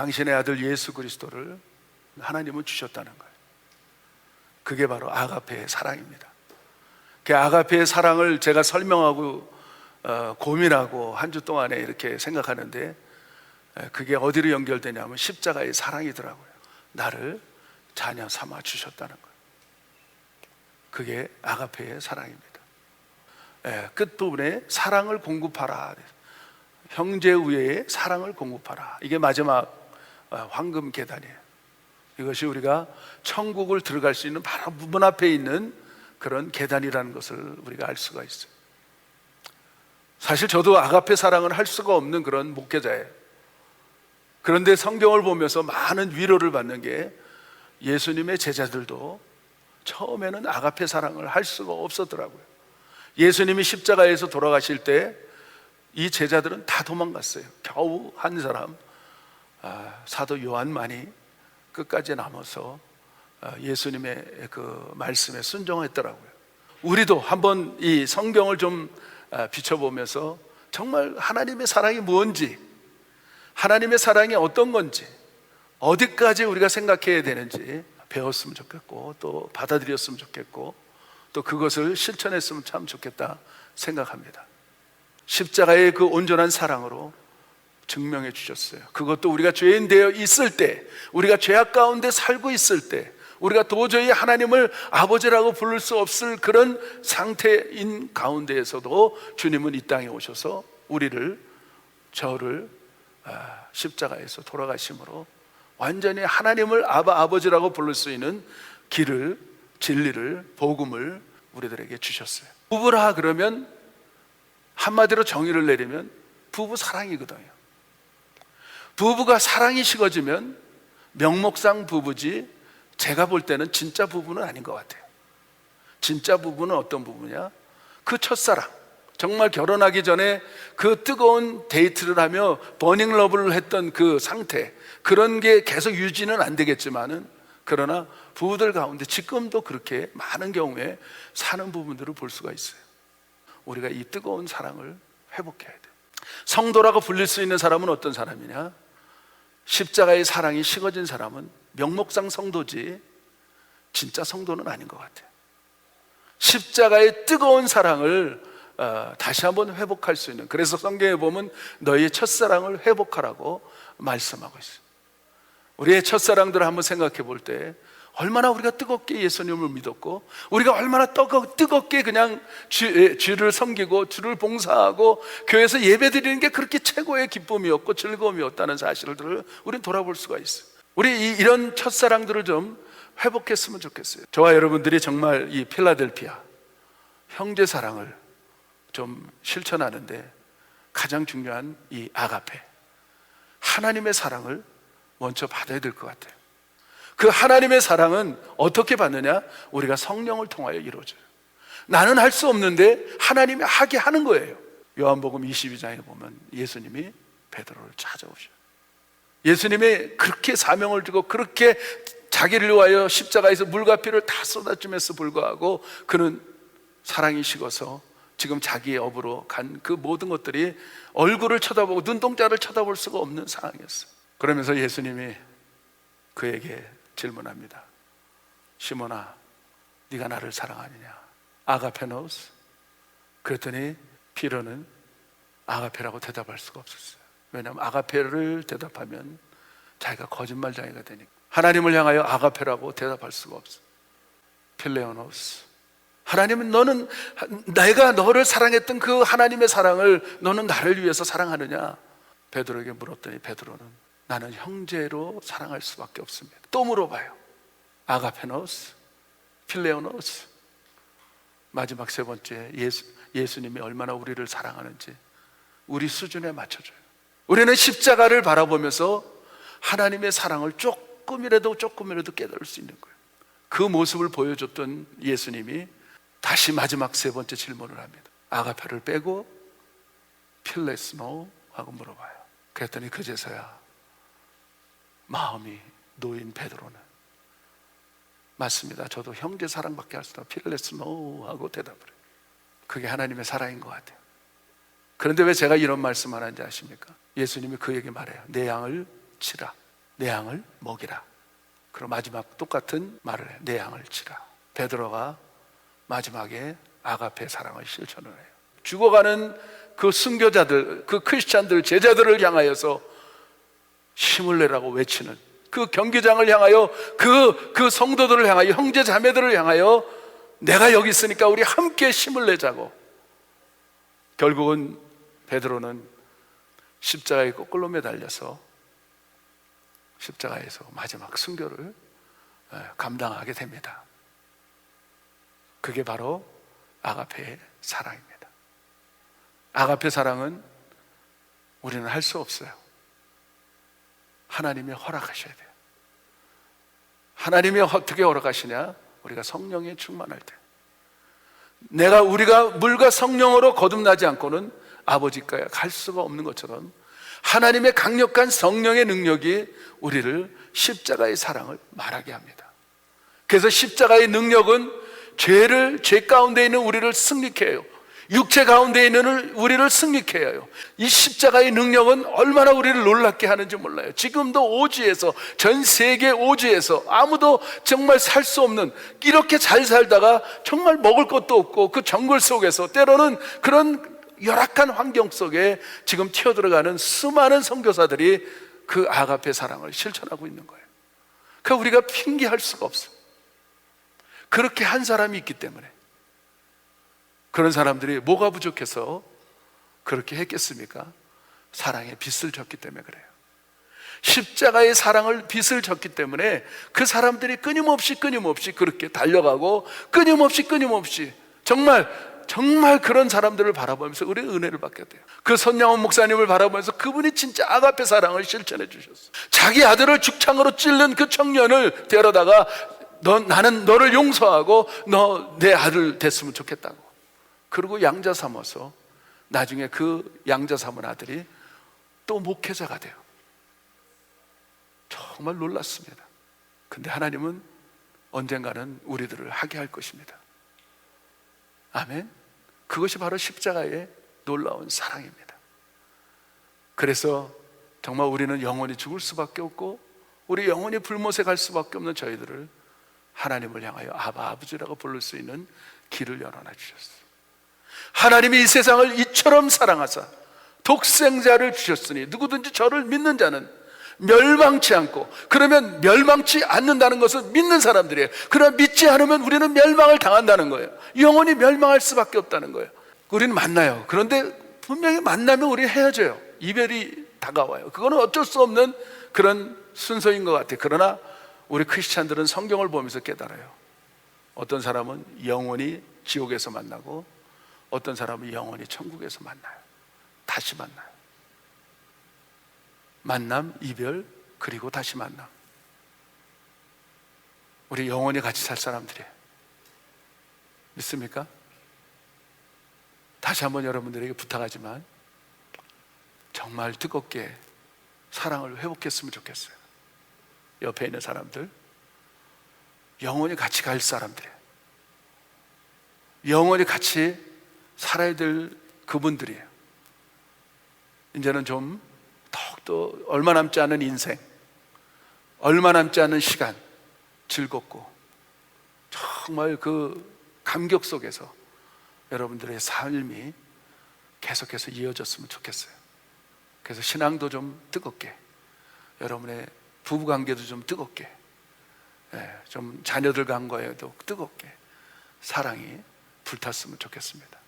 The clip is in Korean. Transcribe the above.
당신의 아들 예수 그리스도를 하나님은 주셨다는 거예요. 그게 바로 아가페의 사랑입니다. 그 아가페의 사랑을 제가 설명하고 고민하고 한 주 동안에 이렇게 생각하는데, 그게 어디로 연결되냐면 십자가의 사랑이더라고요. 나를 자녀 삼아 주셨다는 거예요. 그게 아가페의 사랑입니다. 끝부분에 사랑을 공급하라, 형제 우애의 사랑을 공급하라. 이게 마지막 황금 계단이에요. 이것이 우리가 천국을 들어갈 수 있는 바로 문 앞에 있는 그런 계단이라는 것을 우리가 알 수가 있어요. 사실 저도 아가페 사랑을 할 수가 없는 그런 목회자예요. 그런데 성경을 보면서 많은 위로를 받는 게, 예수님의 제자들도 처음에는 아가페 사랑을 할 수가 없었더라고요. 예수님이 십자가에서 돌아가실 때 이 제자들은 다 도망갔어요. 겨우 한 사람, 사도 요한만이 끝까지 남아서 예수님의 그 말씀에 순종했더라고요. 우리도 한번 이 성경을 좀 비춰보면서 정말 하나님의 사랑이 뭔지, 하나님의 사랑이 어떤 건지, 어디까지 우리가 생각해야 되는지 배웠으면 좋겠고, 또 받아들였으면 좋겠고, 또 그것을 실천했으면 참 좋겠다 생각합니다. 십자가의 그 온전한 사랑으로 증명해 주셨어요. 그것도 우리가 죄인 되어 있을 때, 우리가 죄악 가운데 살고 있을 때, 우리가 도저히 하나님을 아버지라고 부를 수 없을 그런 상태인 가운데에서도 주님은 이 땅에 오셔서 저를 십자가에서 돌아가심으로 완전히 하나님을 아버지라고 부를 수 있는 길을, 진리를, 복음을 우리들에게 주셨어요. 부부라 그러면 한마디로 정의를 내리면 부부 사랑이거든요. 부부가 사랑이 식어지면 명목상 부부지, 제가 볼 때는 진짜 부부는 아닌 것 같아요. 진짜 부부는 어떤 부부냐? 그 첫사랑, 정말 결혼하기 전에 그 뜨거운 데이트를 하며 버닝 러브를 했던 그 상태, 그런 게 계속 유지는 안 되겠지만은, 그러나 부부들 가운데 지금도 그렇게 많은 경우에 사는 부분들을 볼 수가 있어요. 우리가 이 뜨거운 사랑을 회복해야 돼요. 성도라고 불릴 수 있는 사람은 어떤 사람이냐? 십자가의 사랑이 식어진 사람은 명목상 성도지 진짜 성도는 아닌 것 같아요. 십자가의 뜨거운 사랑을 다시 한번 회복할 수 있는, 그래서 성경에 보면 너희의 첫사랑을 회복하라고 말씀하고 있어요. 우리의 첫사랑들을 한번 생각해 볼 때 얼마나 우리가 뜨겁게 예수님을 믿었고, 우리가 얼마나 뜨겁게 그냥 주를 섬기고 주를 봉사하고 교회에서 예배 드리는 게 그렇게 최고의 기쁨이었고 즐거움이었다는 사실들을 우리는 돌아볼 수가 있어요. 우리 이런 첫사랑들을 좀 회복했으면 좋겠어요. 저와 여러분들이 정말 이 필라델피아 형제 사랑을 좀 실천하는데 가장 중요한 이 아가페, 하나님의 사랑을 먼저 받아야 될 것 같아요. 그 하나님의 사랑은 어떻게 받느냐? 우리가 성령을 통하여 이루어져요. 나는 할 수 없는데 하나님이 하게 하는 거예요. 요한복음 22장에 보면 예수님이 베드로를 찾아오셔요. 예수님이 그렇게 사명을 주고 그렇게 자기를 위하여 십자가에서 물과 피를 다 쏟아주면서 불구하고 그는 사랑이 식어서 지금 자기의 업으로 간 그 모든 것들이 얼굴을 쳐다보고 눈동자를 쳐다볼 수가 없는 상황이었어요. 그러면서 예수님이 그에게 질문합니다. 시몬아, 네가 나를 사랑하느냐? 아가페노스. 그랬더니 피로는 아가페라고 대답할 수가 없었어요. 왜냐하면 아가페를 대답하면 자기가 거짓말쟁이가 되니까. 하나님을 향하여 아가페라고 대답할 수가 없어요. 필레오노스. 하나님은 너는, 내가 너를 사랑했던 그 하나님의 사랑을 너는 나를 위해서 사랑하느냐? 베드로에게 물었더니 베드로는 나는 형제로 사랑할 수밖에 없습니다. 또 물어봐요. 아가페노스, 필레오노스. 마지막 세 번째, 예수님이 얼마나 우리를 사랑하는지 우리 수준에 맞춰줘요. 우리는 십자가를 바라보면서 하나님의 사랑을 조금이라도 깨달을 수 있는 거예요. 그 모습을 보여줬던 예수님이 다시 마지막 세 번째 질문을 합니다. 아가페를 빼고 필레스노 하고 물어봐요. 그랬더니 그제서야 마음이 놓인 베드로는 맞습니다, 저도 형제 사랑밖에 할 수 없다, 필레스노 하고 대답을 해요. 그게 하나님의 사랑인 것 같아요. 그런데 왜 제가 이런 말씀 하는지 아십니까? 예수님이 그에게 말해요. 내 양을 치라. 내 양을 먹이라. 그리고 마지막 똑같은 말을 해. 내 양을 치라. 베드로가 마지막에 아가페 사랑을 실천을 해요. 죽어가는 그 순교자들, 그 크리스찬들, 제자들을 향하여서 힘을 내라고 외치는 그 경기장을 향하여 그 성도들을 향하여, 형제 자매들을 향하여 내가 여기 있으니까 우리 함께 힘을 내자고. 결국은 베드로는 십자가에 거꾸로 매달려서 십자가에서 마지막 순교를 감당하게 됩니다. 그게 바로 아가페의 사랑입니다. 아가페 사랑은 우리는 할 수 없어요. 하나님이 허락하셔야 돼요. 하나님이 어떻게 허락하시냐? 우리가 성령에 충만할 때. 우리가 물과 성령으로 거듭나지 않고는 아버지께 갈 수가 없는 것처럼 하나님의 강력한 성령의 능력이 우리를 십자가의 사랑을 말하게 합니다. 그래서 십자가의 능력은 죄 가운데 있는 우리를 승리케 해요. 육체 가운데 있는 우리를 승리케 해요. 이 십자가의 능력은 얼마나 우리를 놀랍게 하는지 몰라요. 지금도 오지에서, 전 세계 오지에서 아무도 정말 살 수 없는, 이렇게 잘 살다가 정말 먹을 것도 없고 그 정글 속에서 때로는 그런 열악한 환경 속에 지금 튀어들어가는 수많은 선교사들이 그 아가페 사랑을 실천하고 있는 거예요. 그러니까 우리가 핑계할 수가 없어요. 그렇게 한 사람이 있기 때문에. 그런 사람들이 뭐가 부족해서 그렇게 했겠습니까? 사랑의 빚을 졌기 때문에 그래요. 십자가의 사랑을 빚을 졌기 때문에 그 사람들이 끊임없이 그렇게 달려가고 끊임없이 정말 그런 사람들을 바라보면서 우리 은혜를 받게 돼요. 그 손양원 목사님을 바라보면서 그분이 진짜 아가페 사랑을 실천해 주셨어요. 자기 아들을 죽창으로 찔른 그 청년을 데려다가 나는 너를 용서하고 너 내 아들 됐으면 좋겠다고. 그리고 양자 삼아서 나중에 그 양자 삼은 아들이 또 목회자가 돼요. 정말 놀랐습니다. 근데 하나님은 언젠가는 우리들을 하게 할 것입니다. 아멘. 그것이 바로 십자가의 놀라운 사랑입니다. 그래서 정말 우리는 영원히 죽을 수밖에 없고 우리 영원히 불못에 갈 수밖에 없는 저희들을 하나님을 향하여 아버지라고 부를 수 있는 길을 열어놔 주셨어요. 하나님이 이 세상을 이처럼 사랑하사 독생자를 주셨으니 누구든지 저를 믿는 자는 멸망치 않고, 그러면 멸망치 않는다는 것은 믿는 사람들이에요. 그러나 믿지 않으면 우리는 멸망을 당한다는 거예요. 영원히 멸망할 수밖에 없다는 거예요. 우리는 만나요. 그런데 분명히 만나면 우리 헤어져요. 이별이 다가와요. 그거는 어쩔 수 없는 그런 순서인 것 같아요. 그러나 우리 크리스찬들은 성경을 보면서 깨달아요. 어떤 사람은 영원히 지옥에서 만나고 어떤 사람은 영원히 천국에서 만나요. 다시 만나요. 만남, 이별, 그리고 다시 만남. 우리 영원히 같이 살 사람들이에요. 믿습니까? 다시 한번 여러분들에게 부탁하지만 정말 뜨겁게 사랑을 회복했으면 좋겠어요. 옆에 있는 사람들, 영원히 같이 갈 사람들이에요. 영원히 같이 살아야 될 그분들이에요. 이제는 좀 더욱더 얼마 남지 않은 인생, 얼마 남지 않은 시간, 즐겁고 정말 그 감격 속에서 여러분들의 삶이 계속해서 이어졌으면 좋겠어요. 그래서 신앙도 좀 뜨겁게, 여러분의 부부관계도 좀 뜨겁게, 좀 자녀들 간과에도 뜨겁게 사랑이 불탔으면 좋겠습니다.